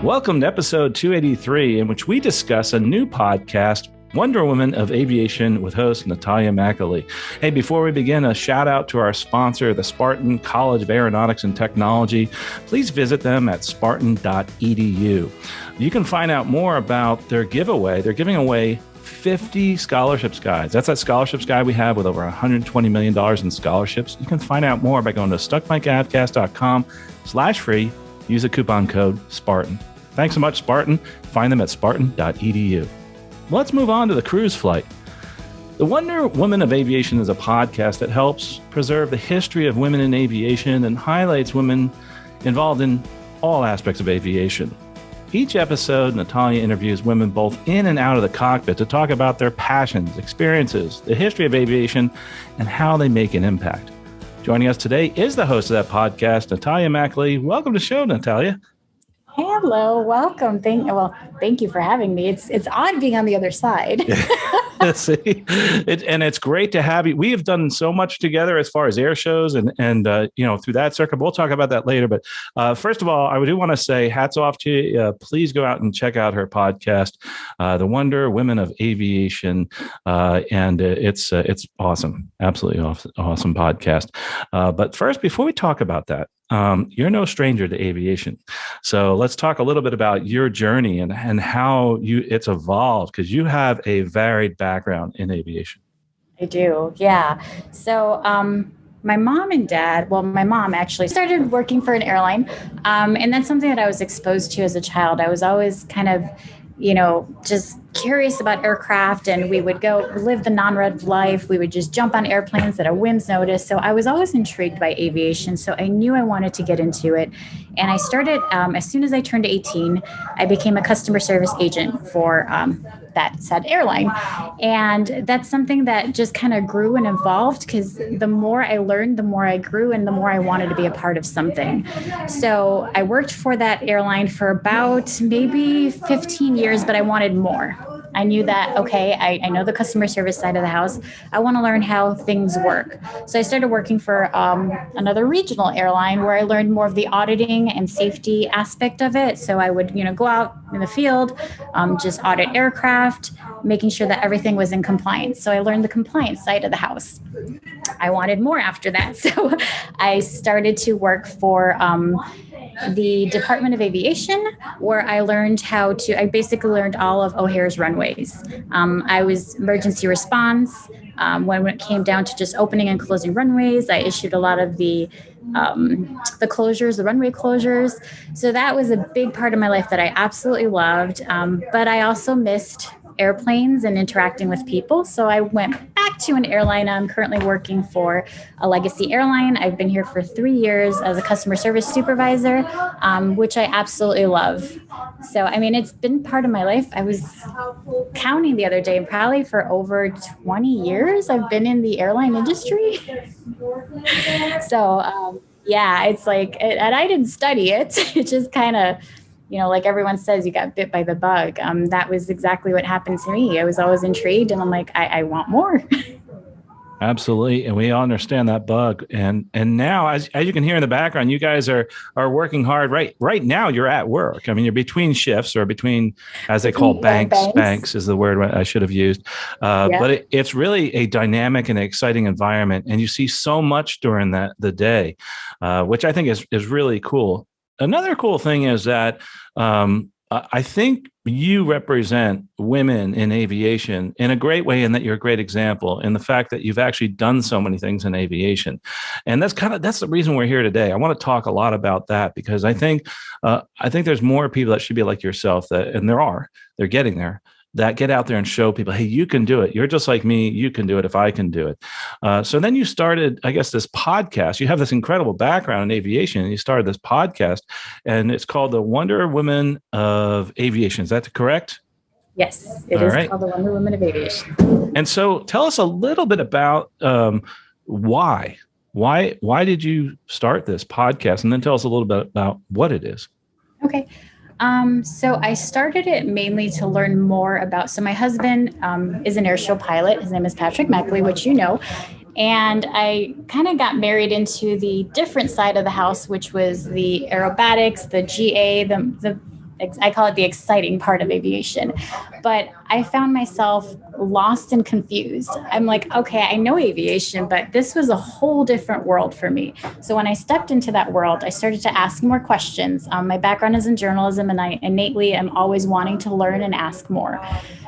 Welcome to episode 283, in which we discuss a new podcast, Wonder Women of Aviation, with host Natalia McAlee. Hey, before we begin, a shout out to our sponsor, the Spartan College of Aeronautics and Technology. Please visit them at spartan.edu. You can find out more about their giveaway. They're giving away 50 scholarships guides. That's that scholarships guide we have with over $120 million in scholarships. You can find out more by going to stuckmicavcast.com/free. Use the coupon code Spartan. Thanks so much, Spartan. Find them at spartan.edu. Let's move on to the cruise flight. The Wonder Women of Aviation is a podcast that helps preserve the history of women in aviation and highlights women involved in all aspects of aviation. Each episode, Natalia interviews women both in and out of the cockpit to talk about their passions, experiences, the history of aviation, and how they make an impact. Joining us today is the host of that podcast, Natalia McAlee. Welcome to the show, Natalia. Hello, welcome. Thank you for having me. It's odd being on the other side. See, and it's great to have you. We have done so much together as far as air shows and through that circuit. We'll talk about that later. But first of all, I do want to say hats off to you. Please go out and check out her podcast, The Wonder Women of Aviation, and it's awesome, absolutely awesome podcast. But first, before we talk about that, you're no stranger to aviation. So let's talk a little bit about your journey and how it's evolved, because you have a varied background in aviation. I do. Yeah. So, my mom and dad, my mom actually started working for an airline. And that's something that I was exposed to as a child. I was always kind of, just curious about aircraft, and we would go live the non-rev life. We would just jump on airplanes at a whim's notice. So I was always intrigued by aviation. So I knew I wanted to get into it. And I started, as soon as I turned 18, I became a customer service agent for that said airline. And that's something that just kind of grew and evolved, because the more I learned, the more I grew, and the more I wanted to be a part of something. So I worked for that airline for about maybe 15 years, but I wanted more. I knew that, okay, I know the customer service side of the house. I want to learn how things work. So I started working for another regional airline, where I learned more of the auditing and safety aspect of it. So I would, go out in the field, just audit aircraft, making sure that everything was in compliance. So I learned the compliance side of the house. I wanted more after that. So I started to work for the Department of Aviation, where I basically learned all of O'Hare's runways. I was emergency response. When it came down to just opening and closing runways, I issued a lot of the closures, the runway closures. So that was a big part of my life that I absolutely loved. But I also missed airplanes and interacting with people. So I went back to an airline. I'm currently working for a legacy airline. I've been here for 3 years as a customer service supervisor, which I absolutely love. So, it's been part of my life. I was counting the other day, and probably for over 20 years, I've been in the airline industry. So, it's like, and I didn't study it. It just kind of, like everyone says, you got bit by the bug. That was exactly what happened to me. I was always intrigued, and I'm like, I want more. Absolutely. And we all understand that bug. And now, as you can hear in the background, you guys are working hard. Right now, you're at work. You're between shifts, or between, as they call banks. Banks is the word I should have used. But it's really a dynamic and exciting environment. And you see so much during the day, which I think is really cool. Another cool thing is that I think you represent women in aviation in a great way, in that you're a great example in the fact that you've actually done so many things in aviation. And that's the reason we're here today. I want to talk a lot about that, because I think there's more people that should be like yourself, and they're getting there, that get out there and show people, hey, you can do it. You're just like me. You can do it if I can do it. So then you started, I guess, this podcast. You have this incredible background in aviation, and you started this podcast, and it's called The Wonder Women of Aviation. Is that correct? Yes, it is called The Wonder Women of Aviation. And so tell us a little bit about why. Why did you start this podcast? And then tell us a little bit about what it is. Okay. So I started it mainly to learn more about, so my husband is an airshow pilot. His name is Patrick McAlee, which you know. And I kind of got married into the different side of the house, which was the aerobatics, the GA, the I call it the exciting part of aviation. But I found myself lost and confused. I'm like, okay, I know aviation, but this was a whole different world for me. So when I stepped into that world, I started to ask more questions. My background is in journalism, and I innately am always wanting to learn and ask more.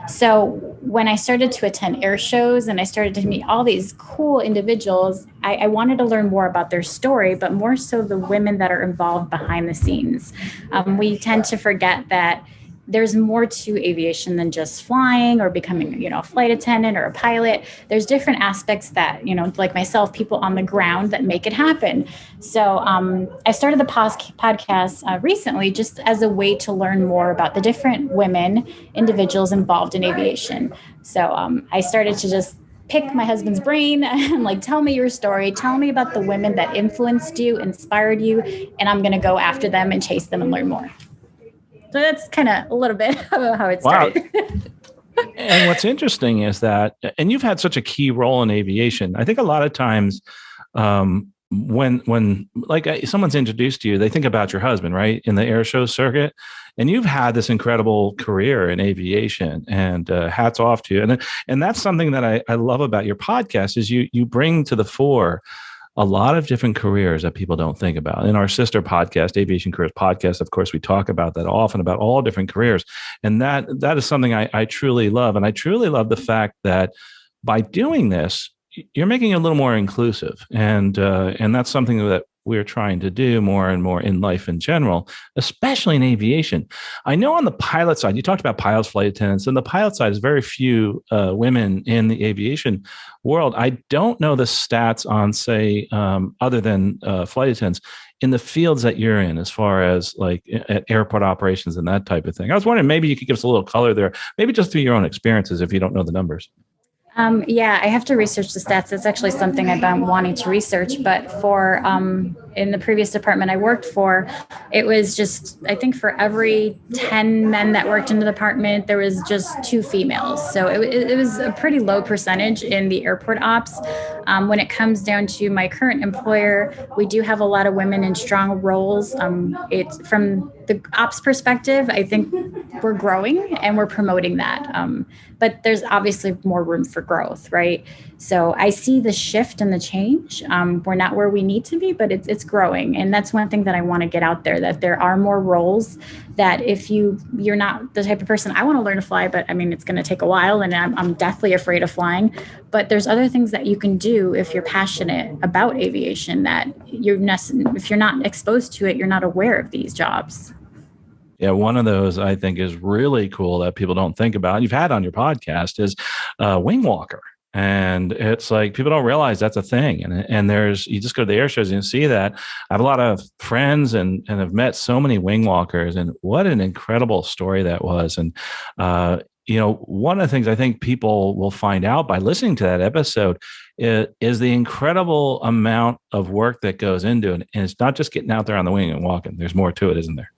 So when I started to attend air shows and I started to meet all these cool individuals, I wanted to learn more about their story, but more so the women that are involved behind the scenes. We tend to forget that there's more to aviation than just flying or becoming, a flight attendant or a pilot. There's different aspects that, like myself, people on the ground that make it happen. So I started the podcast recently just as a way to learn more about the different women, individuals involved in aviation. So I started to just pick my husband's brain and like, tell me your story. Tell me about the women that influenced you, inspired you, and I'm going to go after them and chase them and learn more. So that's kind of a little bit of how it started. Wow. And what's interesting is that, and you've had such a key role in aviation. I think a lot of times when like someone's introduced to you, they think about your husband, right, in the air show circuit. And you've had this incredible career in aviation, and hats off to you. And that's something that I love about your podcast is you bring to the fore a lot of different careers that people don't think about. In our sister podcast, Aviation Careers Podcast, of course, we talk about that often, about all different careers. And that is something I truly love. And I truly love the fact that by doing this, you're making it a little more inclusive. And that's something that we're trying to do more and more in life in general, especially in aviation. I know on the pilot side, you talked about pilots, flight attendants, and the pilot side is very few women in the aviation world. I don't know the stats on, say, other than flight attendants in the fields that you're in, as far as like at airport operations and that type of thing. I was wondering, maybe you could give us a little color there, maybe just through your own experiences if you don't know the numbers. Yeah, I have to research the stats. That's actually something I've been wanting to research. But for in the previous department I worked for, it was just, I think for every 10 men that worked in the department, there was just 2 females. So it was a pretty low percentage in the airport ops. When it comes down to my current employer, we do have a lot of women in strong roles. It's from the ops perspective, I think we're growing and we're promoting that. But there's obviously more room for growth, right? So I see the shift and the change. We're not where we need to be, but it's growing. And that's one thing that I want to get out there, that there are more roles that if you're not the type of person, I want to learn to fly, but I mean, it's going to take a while and I'm deathly afraid of flying. But there's other things that you can do if you're passionate about aviation that if you're not exposed to it, you're not aware of these jobs. Yeah, one of those I think is really cool that people don't think about, you've had on your podcast, is wing walker. And it's like people don't realize that's a thing. And there's, you just go to the air shows and you see that. I have a lot of friends and have met so many wing walkers, and what an incredible story that was. And one of the things I think people will find out by listening to that episode is the incredible amount of work that goes into it. And it's not just getting out there on the wing and walking. There's more to it, isn't there?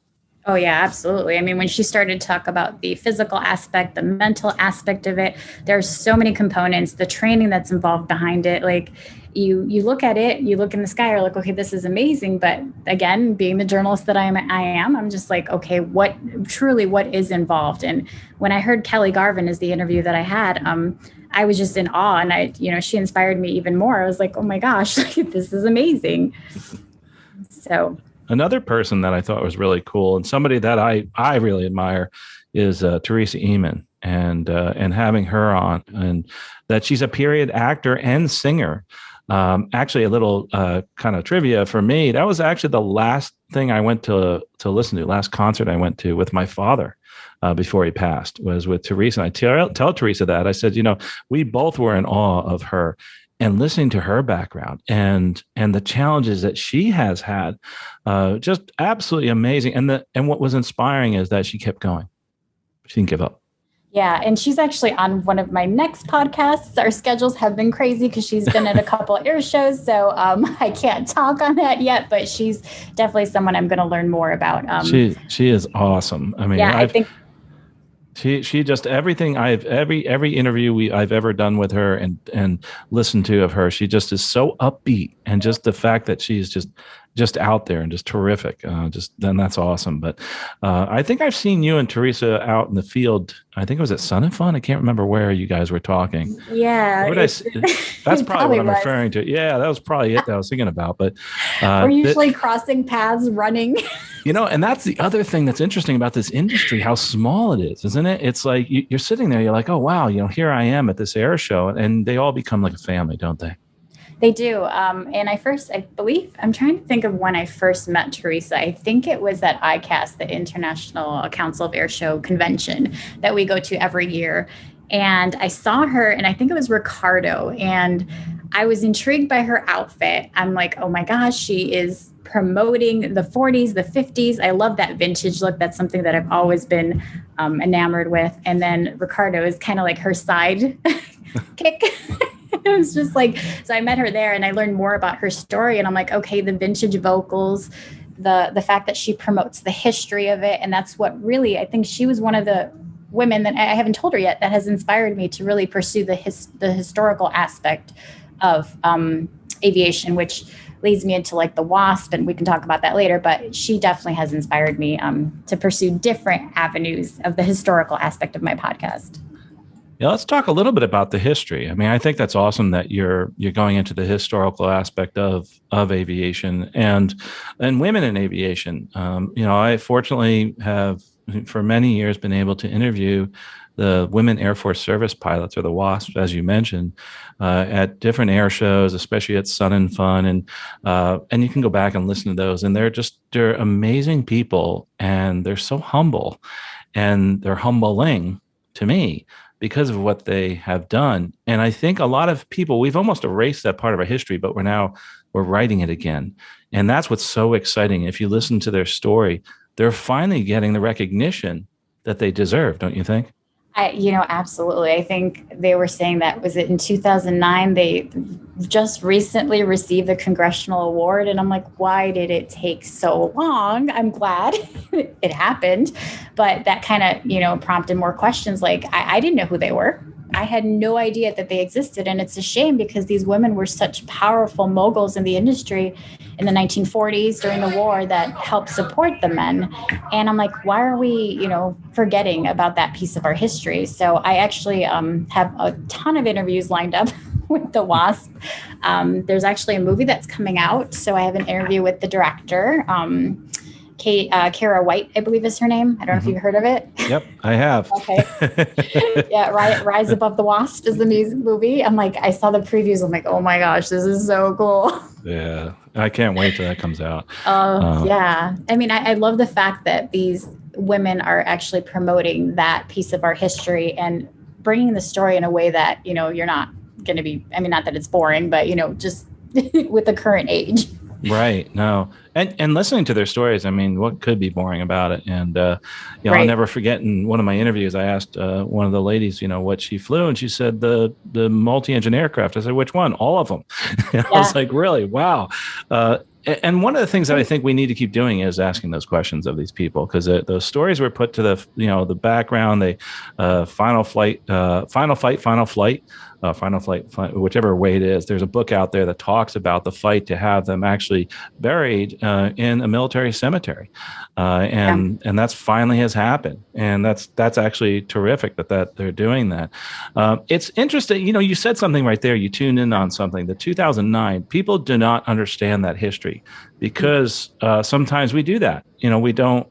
Oh, yeah, absolutely. I mean, when she started to talk about the physical aspect, the mental aspect of it, there's so many components, the training that's involved behind it. Like you look at it, you look in the sky, you're like, okay, this is amazing. But again, being the journalist that I am, I'm just like, okay, what is involved? And when I heard Kelly Garvin is the interview that I had, I was just in awe, and she inspired me even more. I was like, oh my gosh, this is amazing. So another person that I thought was really cool, and somebody that I really admire, is Teresa Eamon, and having her on, and that she's a period actor and singer. Actually, a little kind of trivia for me. That was actually the last thing I went to listen to, last concert I went to with my father before he passed, was with Teresa. And I tell Teresa that. I said, we both were in awe of her. And listening to her background and the challenges that she has had, just absolutely amazing. And what was inspiring is that she kept going. She didn't give up. Yeah, and she's actually on one of my next podcasts. Our schedules have been crazy because she's been at a couple of air shows, so I can't talk on that yet. But she's definitely someone I'm going to learn more about. She is awesome. I mean, yeah, I think. She just everything every interview I've ever done with her and listened to of her, she just is so upbeat, and just the fact that she's just just out there and just terrific. Then that's awesome. But I think I've seen you and Teresa out in the field. I think it was at Sun and Fun. I can't remember where you guys were talking. Yeah. That's probably what I'm referring to. Yeah, that was probably it that I was thinking about. But we're usually crossing paths running. And that's the other thing that's interesting about this industry, how small it is, isn't it? It's like you're sitting there, you're like, oh, wow, here I am at this air show. And they all become like a family, don't they? They do. And I believe, I'm trying to think of when I first met Teresa. I think it was at ICAST, the International Council of Air Show Convention that we go to every year. And I saw her, and I think it was Ricardo, and I was intrigued by her outfit. I'm like, oh my gosh, she is promoting the 40s, the 50s. I love that vintage look. That's something that I've always been enamored with. And then Ricardo is kind of like her side kick. It was just like, so I met her there and I learned more about her story. And I'm like, okay, the vintage vocals, the fact that she promotes the history of it. And that's what really, I think she was one of the women that I haven't told her yet that has inspired me to really pursue the historical aspect of aviation, which leads me into like the Wasp, and we can talk about that later. But she definitely has inspired me to pursue different avenues of the historical aspect of my podcast. Yeah, let's talk a little bit about the history. I mean, I think that's awesome that you're going into the historical aspect of aviation and women in aviation. I fortunately have for many years been able to interview the women Air Force service pilots, or the Wasp, as you mentioned, at different air shows, especially at Sun and Fun, and you can go back and listen to those, and they're amazing people, and they're so humble, and they're humbling to me because of what they have done. And I think a lot of people, we've almost erased that part of our history, but we're writing it again. And that's what's so exciting. If you listen to their story, they're finally getting the recognition that they deserve, don't you think? Absolutely. I think they were saying that, was it in 2009? They just recently received the congressional award. And I'm like, why did it take so long? I'm glad it happened. But that kind of, prompted more questions. Like, I didn't know who they were. I had no idea that they existed. And it's a shame because these women were such powerful moguls in the industry in the 1940s during the war that helped support the men. And I'm like, why are we, forgetting about that piece of our history? So I actually have a ton of interviews lined up with the Wasp. There's actually a movie that's coming out. So I have an interview with the director, Kara White, I believe is her name. I don't know if you've heard of it. Yep, I have. Okay. Yeah, Rise Above the Wasp is the movie. I'm like, I saw the previews. I'm like, oh my gosh, this is so cool. Yeah, I can't wait till that comes out. Yeah. I mean, I love the fact that these women are actually promoting that piece of our history and bringing the story in a way that, you're not going to be, not that it's boring, but, just with the current age. Right. No. And listening to their stories, what could be boring about it? And, Right. I'll never forget in one of my interviews, I asked one of the ladies, what she flew. And she said the multi-engine aircraft. I said, which one? All of them. I was like, really? Wow. And one of the things that I think we need to keep doing is asking those questions of these people, because those stories were put to the background, final flight, whichever way it is. There's a book out there that talks about the fight to have them actually buried in a military cemetery, and that's finally has happened, and that's actually terrific that they're doing that. It's interesting, you said something right there. You tuned in on something. The 2009 people do not understand that history because sometimes we do that. We don't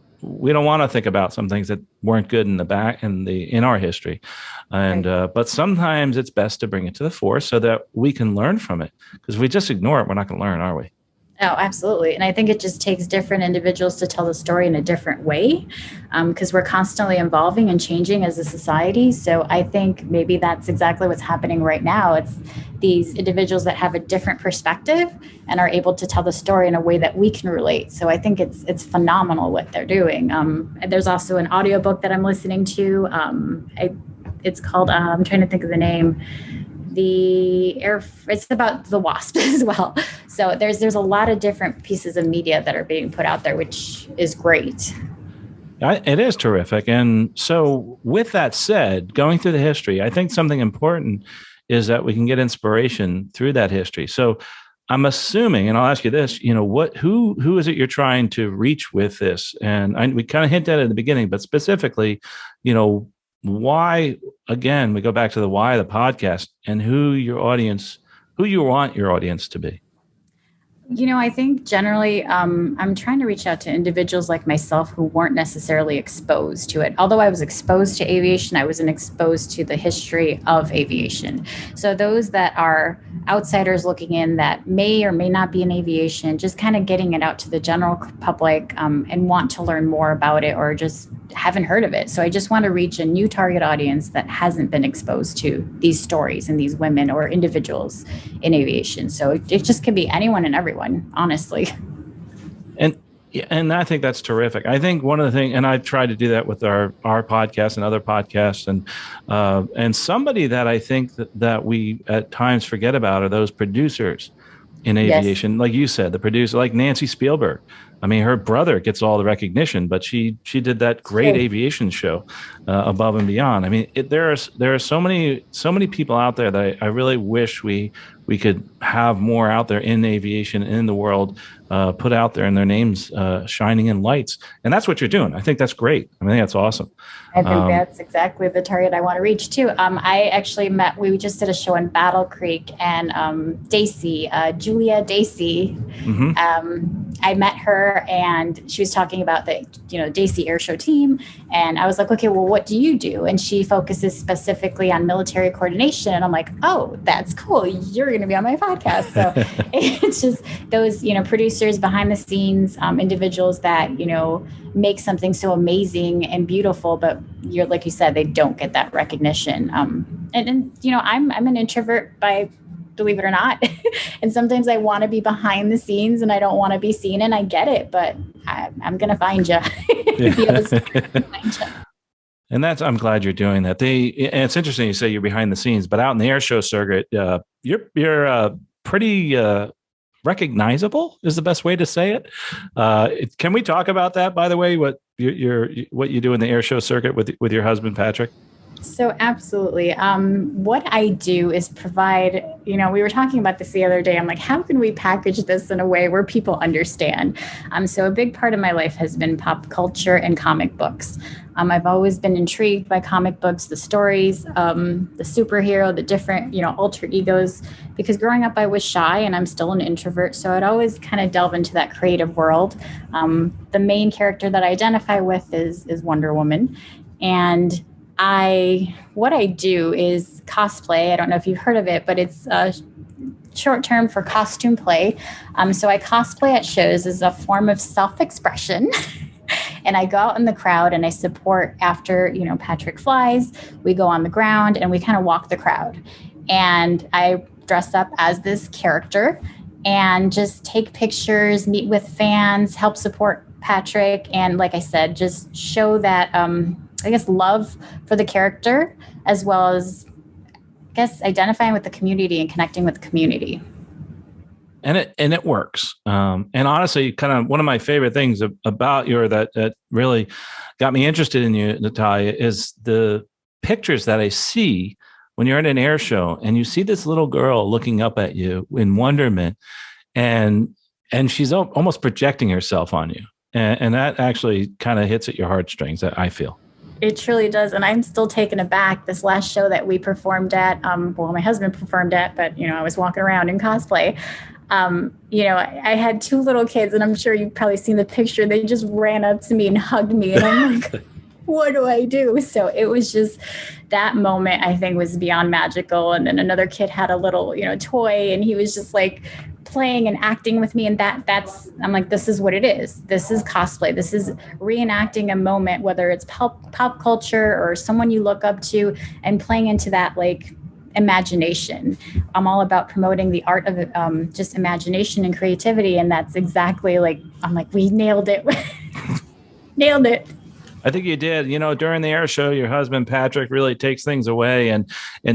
want to think about some things that weren't good in our history. And, but sometimes it's best to bring it to the fore so that we can learn from it, because if we just ignore it, we're not going to learn, are we? Oh, absolutely. And I think it just takes different individuals to tell the story in a different way, because we're constantly evolving and changing as a society. So I think maybe that's exactly what's happening right now. It's these individuals that have a different perspective and are able to tell the story in a way that we can relate. So I think it's phenomenal what they're doing. There's also an audiobook that I'm listening to. It's called, I'm trying to think of the name. It's about the Wasp as well. So there's a lot of different pieces of media that are being put out there, which is great. It is terrific. And so with that said, going through the history, I think something important is that we can get inspiration through that history. So I'm assuming, and I'll ask you this, who is it you're trying to reach with this? And we kind of hinted at it in the beginning, but specifically, why, again, we go back to the why of the podcast and who you want your audience to be. I think generally I'm trying to reach out to individuals like myself who weren't necessarily exposed to it. Although I was exposed to aviation, I wasn't exposed to the history of aviation. So those that are outsiders looking in that may or may not be in aviation, just kind of getting it out to the general public and want to learn more about it or just haven't heard of it. So I just want to reach a new target audience that hasn't been exposed to these stories and these women or individuals in aviation. So it just could be anyone and everyone, honestly. And I think that's terrific. I think one of the things, and I've tried to do that with our podcast and other podcasts, and somebody that I think that we at times forget about are those producers in aviation. Yes. Like you said, the producer, like Nancy Spielberg. I mean, her brother gets all the recognition, but she did that great aviation show, Above and Beyond. I mean, there are so many people out there that I really wish we could have more out there in aviation, in the world, put out there, and their names shining in lights. And that's what you're doing. I think that's great. I think that's awesome. I think that's exactly the target I want to reach too. I actually we just did a show in Battle Creek, and Julia Dacey, I met her and she was talking about the, Dacey Air Show team. And I was like, okay, well, what do you do? And she focuses specifically on military coordination. And I'm like, oh, that's cool. You're going to be on my podcast. So it's just those, producers behind the scenes, individuals that, make something so amazing and beautiful, but like you said, they don't get that recognition. I'm an introvert believe it or not. And sometimes I want to be behind the scenes and I don't want to be seen, and I get it, but I'm going to find you. And I'm glad you're doing that. And it's interesting you say you're behind the scenes, but out in the air show circuit, you're pretty recognizable is the best way to say it. Can we talk about that, by the way, what you do in the air show circuit with your husband, Patrick? So absolutely. What I do is provide, we were talking about this the other day. I'm like, how can we package this in a way where people understand? So a big part of my life has been pop culture and comic books. I've always been intrigued by comic books, the stories, the superhero, the different, alter egos, because growing up I was shy and I'm still an introvert. So I'd always kind of delve into that creative world. The main character that I identify with is Wonder Woman. And what I do is cosplay. I don't know if you've heard of it, but it's short term for costume play. So I cosplay at shows as a form of self-expression. And I go out in the crowd and I support after, Patrick flies, we go on the ground and we kind of walk the crowd. And I dress up as this character and just take pictures, meet with fans, help support Patrick. And like I said, just show that, love for the character, as well as, identifying with the community and connecting with the community. And it works. And honestly, kind of one of my favorite things about that really got me interested in you, Natalia, is the pictures that I see when you're at an air show and you see this little girl looking up at you in wonderment, and she's almost projecting herself on you. And that actually kind of hits at your heartstrings, I feel. It truly does. And I'm still taken aback. This last show that we performed at, my husband performed at, but, I was walking around in cosplay. I had two little kids, and I'm sure you've probably seen the picture. They just ran up to me and hugged me. And I'm like, what do I do? So it was just that moment, I think, was beyond magical. And then another kid had a little, toy, and he was just like playing and acting with me. And I'm like, this is what it is. This is cosplay. This is reenacting a moment, whether it's pop culture or someone you look up to, and playing into that, like, imagination. I'm all about promoting the art of just imagination and creativity. And that's exactly I'm like, we nailed it. Nailed it. I think you did. During the air show, your husband Patrick really takes things away and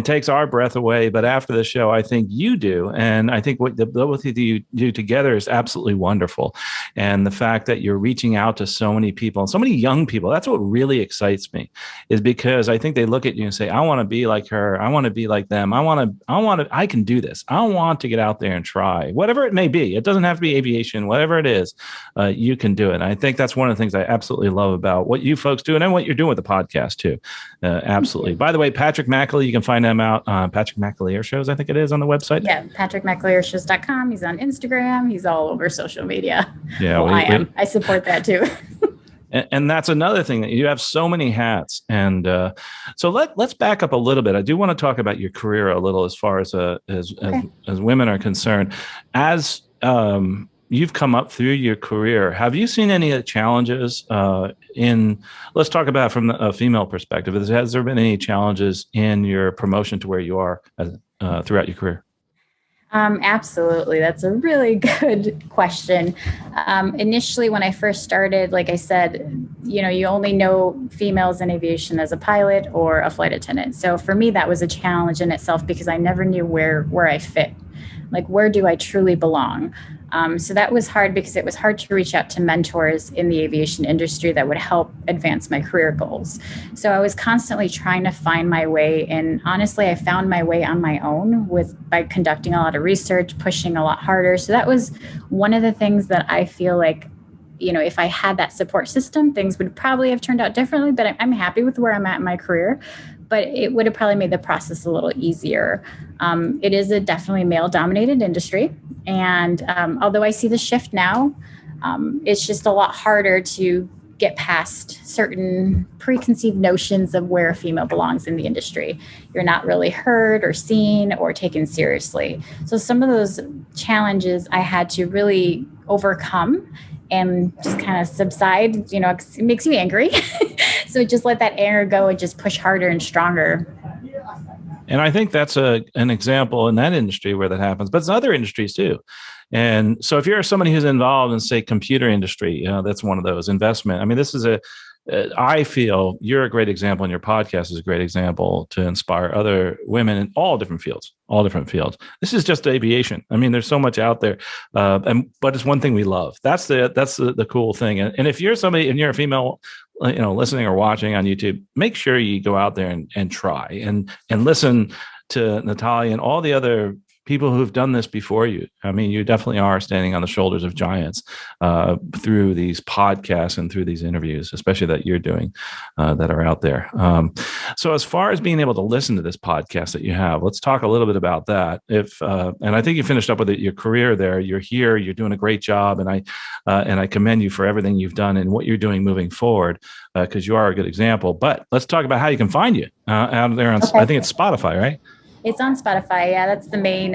takes our breath away. But after the show, I think you do, and I think what the both of you do together is absolutely wonderful. And the fact that you're reaching out to so many people, so many young people—that's what really excites me. Is because I think they look at you and say, "I want to be like her. I want to be like them. I can do this. I want to get out there and try, whatever it may be. It doesn't have to be aviation, whatever it is. You can do it." And I think that's one of the things I absolutely love about what you folks do and what you're doing with the podcast too. Absolutely. By the way, Patrick McAlee, you can find him out on Patrick McAlee Air Shows, I think it is, on the website. Yeah, patrickmcaleeairshows.com. He's on Instagram. He's all over social media. Yeah, I support that too. And that's another thing, that you have so many hats. And so let's back up a little bit. I do want to talk about your career a little as far as women are concerned. As you've come up through your career, have you seen any challenges let's talk about from a female perspective. Has there been any challenges in your promotion to where you are throughout your career? Absolutely. That's a really good question. Initially, when I first started, like I said, you only know females in aviation as a pilot or a flight attendant. So for me, that was a challenge in itself because I never knew where I fit. Like, where do I truly belong? So that was hard because it was hard to reach out to mentors in the aviation industry that would help advance my career goals. So I was constantly trying to find my way. And honestly, I found my way on my own by conducting a lot of research, pushing a lot harder. So that was one of the things that I feel like, if I had that support system, things would probably have turned out differently. But I'm happy with where I'm at in my career. But it would have probably made the process a little easier. It is a definitely male-dominated industry. And although I see the shift now, it's just a lot harder to get past certain preconceived notions of where a female belongs in the industry. You're not really heard or seen or taken seriously. So some of those challenges I had to really overcome and just kind of subside. It makes you angry. So just let that anger go and just push harder and stronger. And I think that's an example in that industry where that happens, but it's other industries too. And so if you're somebody who's involved in, say, computer industry, that's one of those investment. I mean, this is I feel you're a great example, and your podcast is a great example to inspire other women in all different fields. This is just aviation. I mean, there's so much out there, but it's one thing we love. That's the cool thing. And if you're somebody and you're a female, listening or watching on YouTube, make sure you go out there and try and listen to Natalia and all the other people who've done this before you. I mean, you definitely are standing on the shoulders of giants through these podcasts and through these interviews, especially that you're doing that are out there. So as far as being able to listen to this podcast that you have, let's talk a little bit about that. And I think you finished up with your career there. You're here, you're doing a great job. And I commend you for everything you've done and what you're doing moving forward, because you are a good example. But let's talk about how you can find you out there on, I think it's Spotify, right? It's on Spotify. Yeah, that's the main,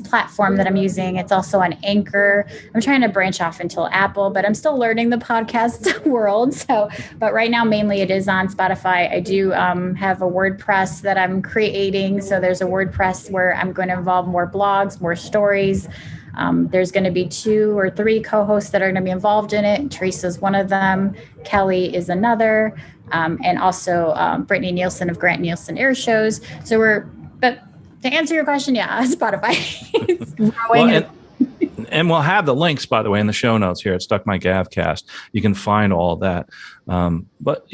platform that I'm using. It's also on Anchor. I'm trying to branch off until Apple, but I'm still learning the podcast world. But right now, mainly it is on Spotify. I do have a WordPress that I'm creating. So there's a WordPress where I'm going to involve more blogs, more stories. There's going to be 2 or 3 co-hosts that are going to be involved in it. Teresa's one of them. Kelly is another. And also Brittany Nielsen of Grant Nielsen Air Shows. But to answer your question, yeah, Spotify. It's growing. And we'll have the links, by the way, in the show notes here at Stuck My Gavcast. You can find all that. But,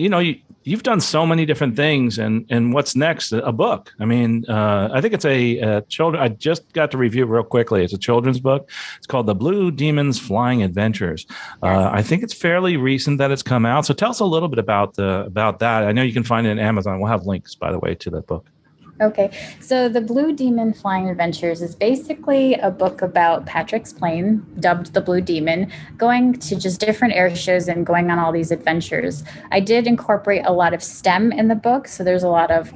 you've done so many different things. And what's next? A book. I mean, I think it's a children. I just got to review it real quickly. It's a children's book. It's called The Blue Demons Flying Adventures. Yes. I think it's fairly recent that it's come out. So tell us a little bit about that. I know you can find it on Amazon. We'll have links, by the way, to that book. Okay, so The Blue Demon Flying Adventures is basically a book about Patrick's plane, dubbed the Blue Demon, going to just different air shows and going on all these adventures. I did incorporate a lot of STEM in the book, so there's a lot of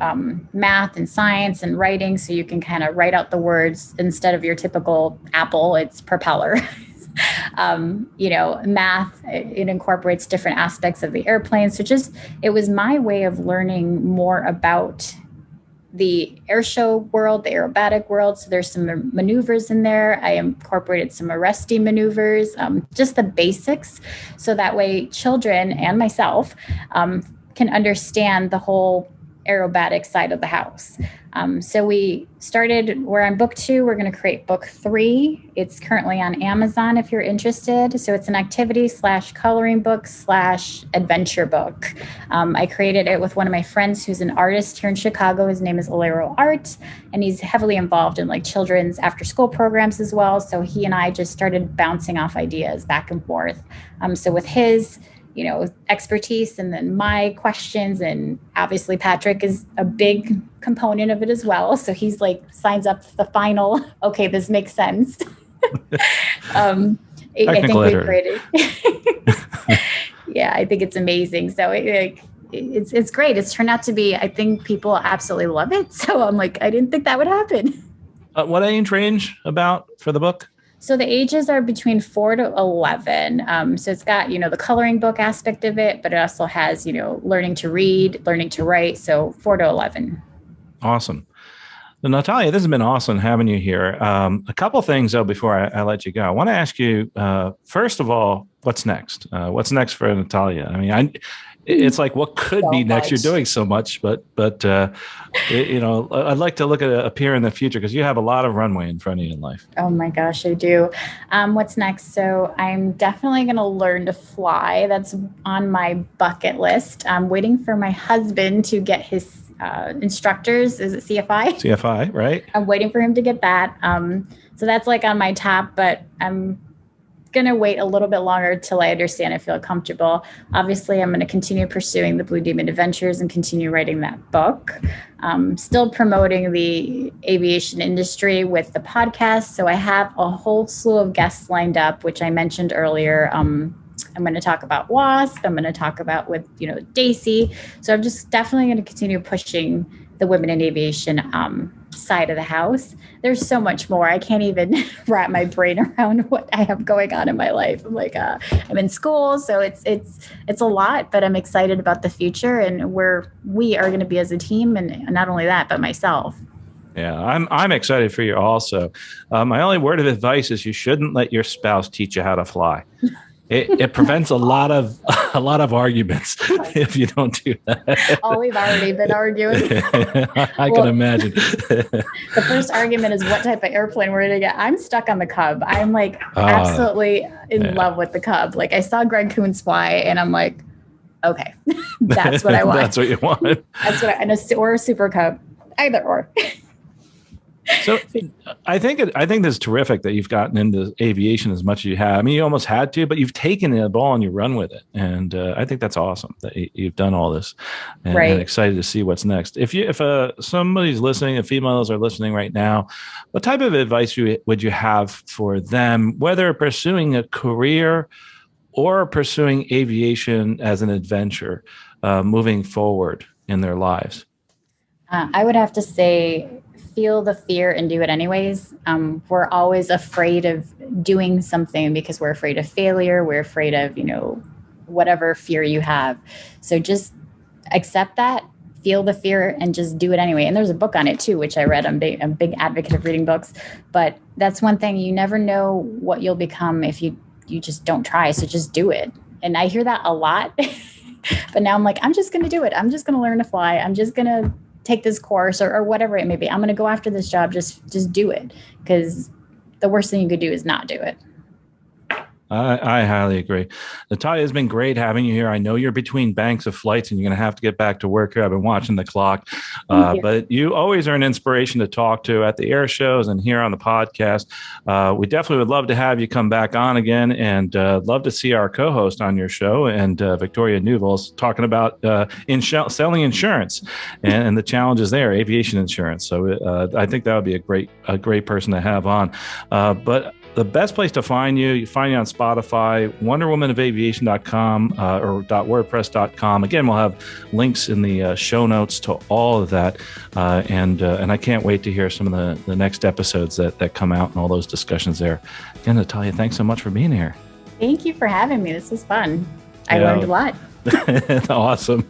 math and science and writing, so you can kind of write out the words instead of your typical apple, it's propeller. Math, it incorporates different aspects of the airplane. So it was my way of learning more about the air show world, the aerobatic world. So there's some maneuvers in there. I incorporated some arresting maneuvers, just the basics. So that way children and myself can understand the whole aerobatic side of the house. So we started, we're on book 2. We're going to create book 3. It's currently on Amazon if you're interested. So it's an activity / coloring book / adventure book. I created it with one of my friends who's an artist here in Chicago. His name is Alero Art, and he's heavily involved in like children's after school programs as well. So he and I just started bouncing off ideas back and forth. So with his expertise and then my questions, and obviously Patrick is a big component of it as well. So he's like signs up for the final, okay, this makes sense. I think we created. Yeah, I think it's amazing. So it's great. It's turned out to be, I think people absolutely love it. So I'm like, I didn't think that would happen. What age range about for the book? So the ages are between 4 to 11. So it's got, the coloring book aspect of it, but it also has, learning to read, learning to write. So 4 to 11. Awesome. Well, Natalia, this has been awesome having you here. A couple of things, though, before I let you go. I want to ask you, first of all, what's next? What's next for Natalia? I mean, it's like, what could be next? You're doing so much, but I'd like to look at appear in the future because you have a lot of runway in front of you in life. Oh my gosh, I do. What's next? So I'm definitely going to learn to fly. That's on my bucket list. I'm waiting for my husband to get his instructors. Is it CFI? CFI, right? I'm waiting for him to get that. So that's like on my top, but I'm going to wait a little bit longer till I understand and feel comfortable. Obviously, I'm going to continue pursuing the Blue Demon Adventures and continue writing that book. Still promoting the aviation industry with the podcast. So I have a whole slew of guests lined up, which I mentioned earlier. I'm going to talk about Wasp. I'm going to talk about with, Daisy. So I'm just definitely going to continue pushing the women in aviation side of the house. There's so much more. I can't even wrap my brain around what I have going on in my life. I'm like, I'm in school, so it's a lot, but I'm excited about the future and where we are going to be as a team, and not only that, but myself. Yeah, I'm excited for you also. My only word of advice is you shouldn't let your spouse teach you how to fly. It prevents a lot of arguments if you don't do that. Oh, we've already been arguing. I can imagine. The first argument is what type of airplane we're going to get. I'm stuck on the Cub. I'm like absolutely in love with the Cub. Like I saw Greg Coons fly, and I'm like, okay, that's what I want. That's what you want. That's what or a Super Cub, either or. So I think it's terrific that you've gotten into aviation as much as you have. I mean, you almost had to, but you've taken the ball and you run with it. And I think that's awesome that you've done all this, and excited to see what's next. If somebody's listening, if females are listening right now, what type of advice would you have for them, whether pursuing a career or pursuing aviation as an adventure, moving forward in their lives? I would have to say, feel the fear and do it anyways. We're always afraid of doing something because we're afraid of failure. We're afraid of, whatever fear you have. So just accept that, feel the fear, and just do it anyway. And there's a book on it too, which I read. I'm a big advocate of reading books, but that's one thing. You never know what you'll become if you just don't try. So just do it. And I hear that a lot, but now I'm like, I'm just going to do it. I'm just going to learn to fly. I'm just going to take this course or whatever it may be. I'm going to go after this job. Just do it, because the worst thing you could do is not do it. I highly agree. Natalia, it's been great having you here. I know you're between banks of flights and you're going to have to get back to work here. I've been watching the clock, but you always are an inspiration to talk to at the air shows and here on the podcast. We definitely would love to have you come back on again, and love to see our co-host on your show, and Victoria Newell's talking about selling insurance and the challenges there, aviation insurance. So I think that would be a great person to have on. But the best place to find you find you on Spotify, wonderwomanofAviation.com or .wordpress.com. Again, we'll have links in the show notes to all of that. And I can't wait to hear some of the next episodes that come out and all those discussions there. Again, Natalia, thanks so much for being here. Thank you for having me. This was fun. I learned a lot. Awesome.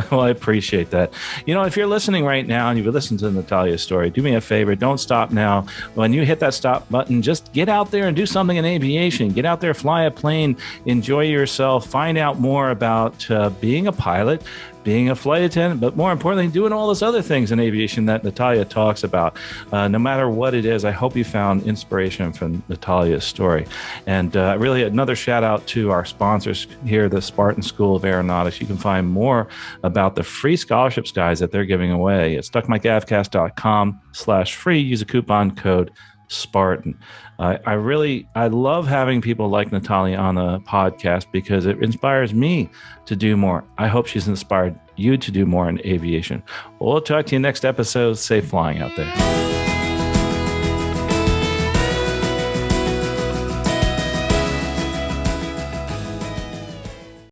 Well, I appreciate that. If you're listening right now and you've listened to Natalia's story, do me a favor. Don't stop now. When you hit that stop button, just get out there and do something in aviation. Get out there, fly a plane, enjoy yourself, find out more about being a pilot, being a flight attendant, but more importantly, doing all those other things in aviation that Natalia talks about. No matter what it is, I hope you found inspiration from Natalia's story. And really another shout out to our sponsors here, the Spartan School of Aeronautics. You can find more about the free scholarships, guys, that they're giving away at stuckmicavcast.com/free. Use a coupon code Spartan. I love having people like Natalia on the podcast because it inspires me to do more. I hope she's inspired you to do more in aviation. We'll talk to you next episode. Safe flying out there.